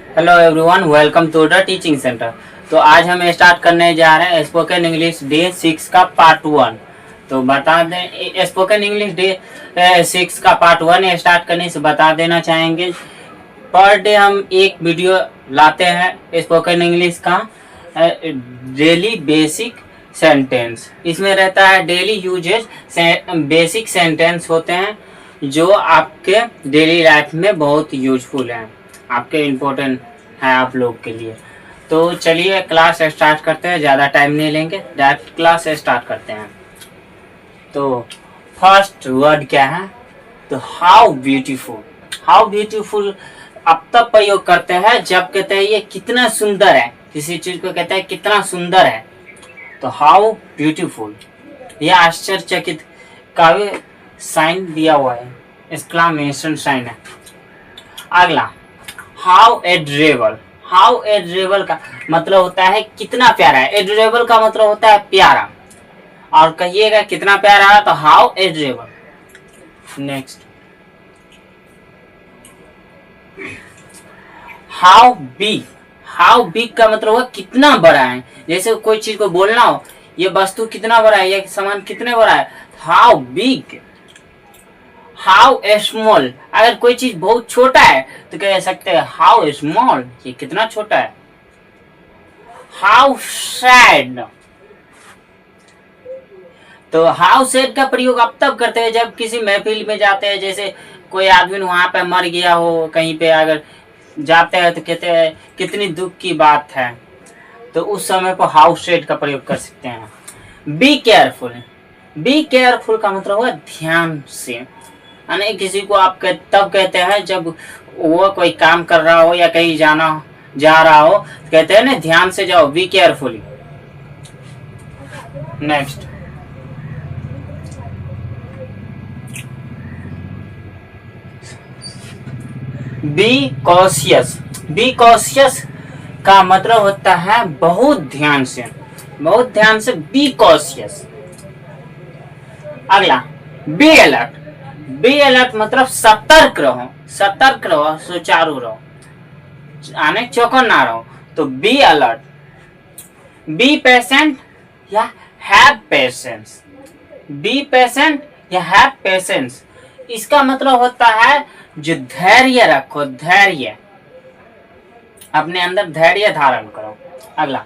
Hello everyone, welcome to the teaching centre. तो आज हम स्टार्ट करने जा रहे हैं स्पोकन इंग्लिश डे 6 का पार्ट 1। तो बता दें, स्पोकन इंग्लिश डे 6 का पार्ट 1 स्टार्ट करने से बता देना चाहेंगे, पर डे हम एक वीडियो लाते हैं स्पोकन इंग्लिश का डेली बेसिक सेंटेंस। इसमें रहता है डेली यूजेज बेसिक सेंटेंस होते हैं जो आपके डेली लाइफ में बहुत यूजफुल हैं, आपके इम्पोर्टेंट है आप लोग के लिए। तो चलिए क्लास स्टार्ट करते हैं, ज़्यादा टाइम नहीं लेंगे, डायरेक्ट क्लास स्टार्ट करते हैं। तो फर्स्ट वर्ड क्या है? तो हाउ ब्यूटीफुल। हाउ ब्यूटीफुल अब तब प्रयोग करते हैं जब कहते हैं ये कितना सुंदर है, किसी चीज को कहते हैं कितना सुंदर है। तो हाउ ब्यूटीफुल, यह आश्चर्यचकित का भी साइन दिया हुआ है, एक्सक्लेमेशन साइन है। अगला हाउ एडोरेबल। हाउ एडोरेबल का मतलब होता है कितना प्यारा है। एडोरेबल का मतलब होता है प्यारा, और कहिएगा कितना प्यारा है तो how adorable. Next how big. How big का मतलब हुआ कितना बड़ा है। जैसे कोई चीज को बोलना हो, ये वस्तु कितना बड़ा है, ये सामान कितने बड़ा है, हाउ बिग। हाउ स्मॉल, अगर कोई चीज बहुत छोटा है तो कह सकते हैं हाउ स्मॉल, ये कितना छोटा है। How sad. तो हाउ सैड का प्रयोग आप तब करते हैं जब किसी महफिल में जाते हैं, जैसे कोई आदमी वहां पे मर गया हो, कहीं पे अगर जाते हैं तो कहते हैं कितनी दुख की बात है, तो उस समय पर हाउ सैड का प्रयोग कर सकते हैं। Be careful. बी केयरफुल का मतलब हुआ ध्यान से, यानी किसी को आप तब कहते हैं जब वो कोई काम कर रहा हो या कहीं जा रहा हो, कहते हैं ना ध्यान से जाओ, be carefully. Next be cautious. Be cautious का मतलब होता है बहुत ध्यान से, बहुत ध्यान से, बी कॉशियस। अगला बी अलर्ट। बी अलर्ट मतलब सतर्क रहो, सतर्क रहो, सुचारू रहो, आने चौकन्ना रहो। तो बी अलर्ट। बी पेशेंट या हैव पेशेंस। बी पेशेंट या हैव पेशेंस, इसका मतलब होता है जो धैर्य रखो, धैर्य, अपने अंदर धैर्य धारण करो। अगला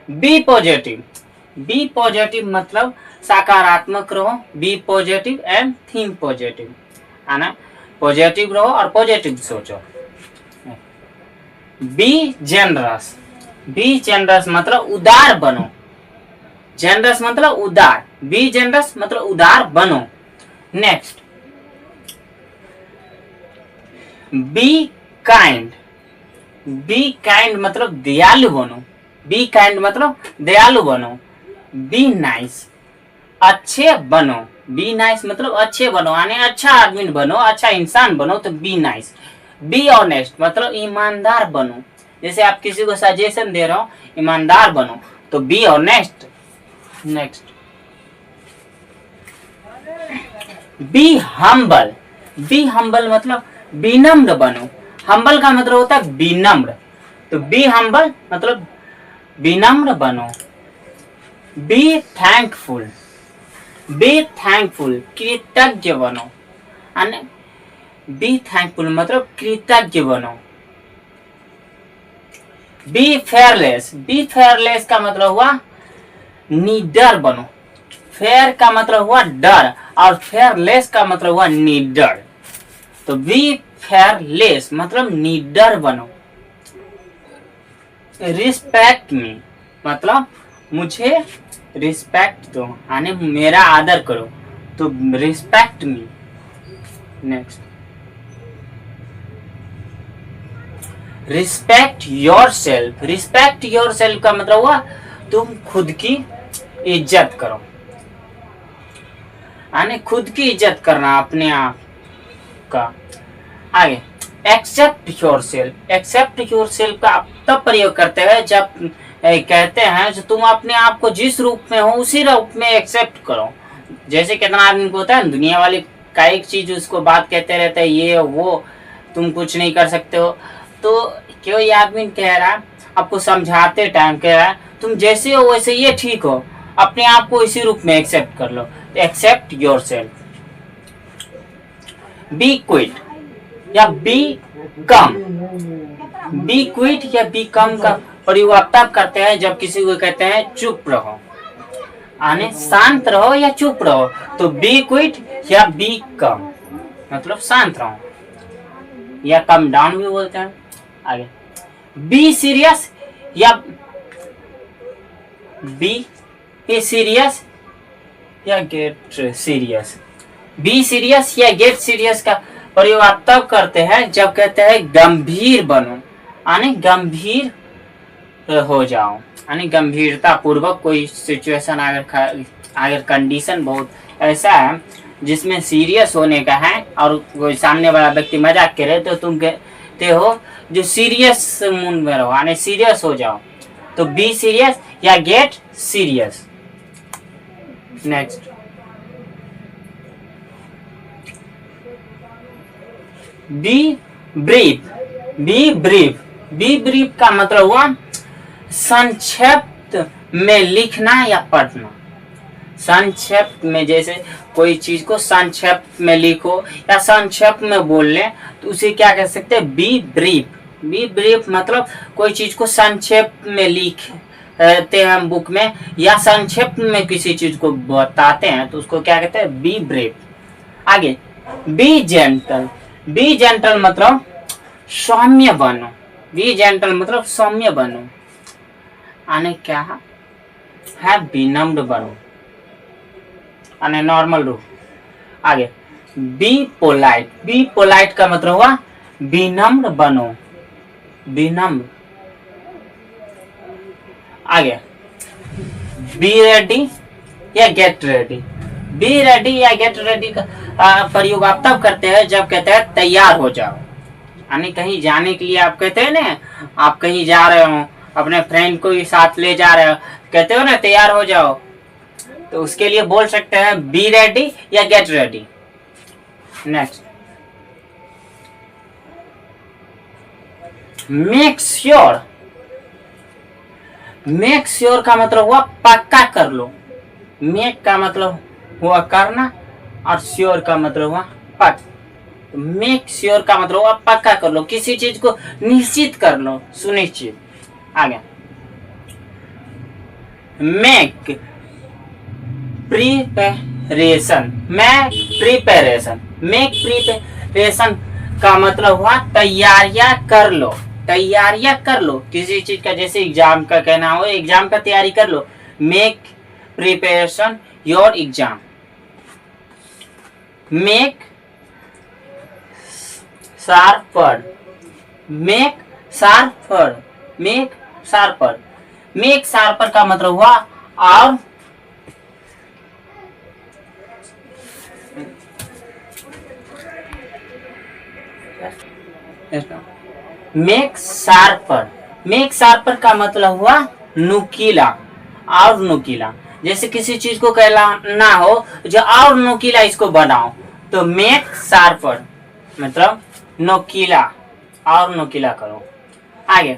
बी पॉजिटिव। बी पॉजिटिव मतलब सकारात्मक रहो, be positive and think positive, है ना, पॉजिटिव रहो और पॉजिटिव सोचो। B generous. बी जेनरस मतलब उदार बनो, जेनरस मतलब उदार, बी जेनरस मतलब उदार बनो। Next be kind. Be kind मतलब दयालु बनो, बी काइंड मतलब दयालु बनो। बी नाइस, अच्छे बनो, बी नाइस मतलब अच्छे बनो, यानी अच्छा आदमी बनो, अच्छा इंसान बनो, तो बी नाइस। बी ऑनेस्ट मतलब ईमानदार बनो, जैसे आप किसी को सजेशन दे रहे हो, ईमानदार बनो, तो be honest. Next be humble. Be humble मतलब विनम्र बनो, हम्बल का मतलब होता है विनम्र, तो बी हम्बल मतलब विनम्र बनो। Be thankful. बी थैंकफुल कृतज्ञ बनो, बी थैंकफुल मतलब कृतज्ञ बनो। B fearless. बी फेयरलेस का मतलब हुआ निडर बनो, फेयर का मतलब हुआ डर और फेयरलेस का मतलब हुआ निडर, तो बी फेयरलेस मतलब निडर बनो। रिस्पेक्ट मी मतलब मुझे रिस्पेक्ट दो, यानी मेरा आदर करो, तो respect me. Next respect your self. Respect your self का मतलब हुआ तुम खुद की इज्जत करो, यानी खुद की इज्जत करना अपने आप का। आगे accept yourself. Accept yourself का तब प्रयोग करते हैं जब कहते हैं जो तुम अपने आप को जिस रूप में हो उसी रूप में एक्सेप्ट करो। जैसे कितना आदमी को होता है दुनिया वाली का एक चीज उसको बात कहते रहते हैं, ये वो तुम कुछ नहीं कर सकते हो, तो क्यों ये आदमी कह रहा है, आपको समझाते टाइम कह रहा है तुम जैसे हो वैसे ये ठीक हो, अपने आप को इसी रूप में एक्सेप्ट कर लो, accept yourself. Be quiet या बी कम, बी क्विट या बी कम का प्रयोग आप तब करते हैं जब किसी को कहते हैं चुप रहो, आने शांत रहो या चुप रहो, तो बी क्विट या बी कम मतलब शांत रहो या कम डाउन भी बोलते हैं। आगे बी सीरियस या बी सीरियस या गेट सीरियस, बी सीरियस या गेट सीरियस का प्रयोग आप तब करते हैं जब कहते हैं गंभीर बनो, यानी गंभीर हो जाओ, यानी गंभीरता पूर्वक कोई सिचुएशन अगर कंडीशन बहुत ऐसा है जिसमें सीरियस होने का है और कोई सामने वाला व्यक्ति मजाक करे तो तुम कहते हो जो सीरियस मूड में रहो, यानी सीरियस हो जाओ, तो बी सीरियस या get serious. Next B brief, B brief, B brief का मतलब हुआ संक्षिप्त में लिखना या पढ़ना, संक्षिप्त में, जैसे कोई चीज को संक्षिप्त में लिखो या संक्षिप्त में बोल ले तो उसे क्या कह सकते हैं, बी ब्रीफ। बी ब्रीफ मतलब कोई चीज को संक्षिप्त में लिखते हैं बुक में या संक्षिप्त में किसी चीज को बताते हैं तो उसको क्या कहते हैं, बी ब्रीफ। आगे बी जेंटल, बी जेंटल मतलब सौम्य बनो, बी जेंटल मतलब सौम्य बनो, आने क्या है विनम्र बनो, आने नॉर्मल रूप। आगे बी पोलाइट, बी पोलाइट का मतलब हुआ विनम्र बनो, विनम्र। आगे बी रेडी या गेट रेडी, बी रेडी या गेट रेडी का प्रयोग आप तब करते हैं जब कहते हैं तैयार हो जाओ, यानी कहीं जाने के लिए आप कहते हैं ना, आप कहीं जा रहे हो अपने फ्रेंड को ही साथ ले जा रहे हो, कहते हो ना तैयार हो जाओ, तो उसके लिए बोल सकते हैं बी रेडी या get ready. Next make sure, make sure का मतलब हुआ पक्का कर लो, मेक का मतलब हुआ करना और श्योर का मतलब हुआ पक्का, मेक श्योर का मतलब हुआ पक्का कर लो, किसी चीज को निश्चित कर लो, सुनिश्चित। आगे make preparation, make preparation, make preparation का मतलब हुआ तैयारियां कर लो, तैयारियां कर लो किसी चीज का, जैसे एग्जाम का कहना हो एग्जाम का तैयारी कर लो, make preparation your exam. Make sharper, make sharper, make sharper, make sharper का मतलब हुआ और मेक शार्पर, मेक शार्पर का मतलब हुआ नुकीला और नुकीला, जैसे किसी चीज को कहना हो जो और नुकीला इसको बनाओ, तो मेक शार्पर मतलब नुकीला और नुकीला करो। आगे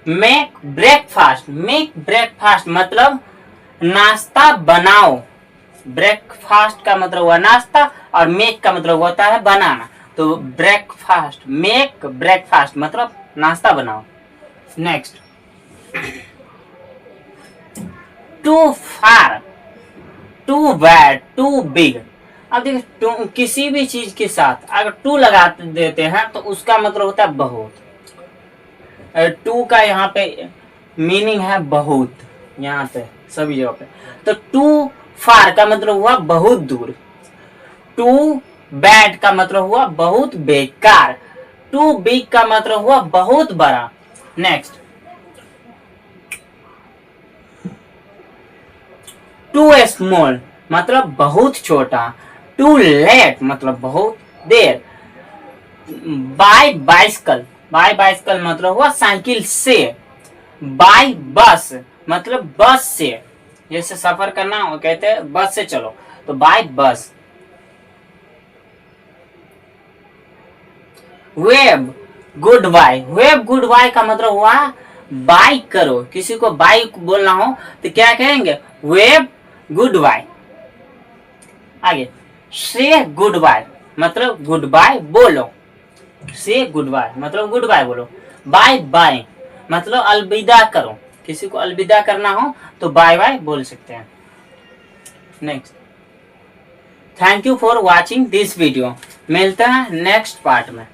मेक ब्रेकफास्ट, मेक ब्रेकफास्ट मतलब नाश्ता बनाओ, ब्रेकफास्ट का मतलब हुआ नाश्ता और मेक का मतलब होता है बनाना, तो ब्रेकफास्ट, मेक ब्रेकफास्ट मतलब नाश्ता बनाओ। Next too far, too bad, too big. अब देखिए किसी भी चीज के साथ अगर टू लगा देते हैं तो उसका मतलब होता है बहुत, टू का यहाँ पे मीनिंग है बहुत, यहाँ पे सभी जगह पे, तो टू फार का मतलब हुआ बहुत दूर, टू बैड का मतलब हुआ बहुत बेकार, टू बिग का मतलब हुआ बहुत बड़ा। नेक्स्ट टू स्मॉल मतलब बहुत छोटा, टू लेट मतलब बहुत देर, बाय बाइसिकल, बाय बाइसिकल मतलब हुआ साइकिल से, बाय बस मतलब बस से, जैसे सफर करना वो कहते हैं बस से चलो, तो बाय बस। Wave, goodbye. Wave goodbye का मतलब हुआ बाय करो, किसी को बाय बोलना हो तो क्या कहेंगे, वेव गुड बाय। आगे, से गुड बाय मतलब गुड बाय बोलो, से गुड बाय मतलब गुड बाय बोलो। बाय बाय मतलब अलविदा करो, किसी को अलविदा करना हो तो बाय बाय बोल सकते हैं। Next, thank you for watching this video. मिलते हैं नेक्स्ट पार्ट में।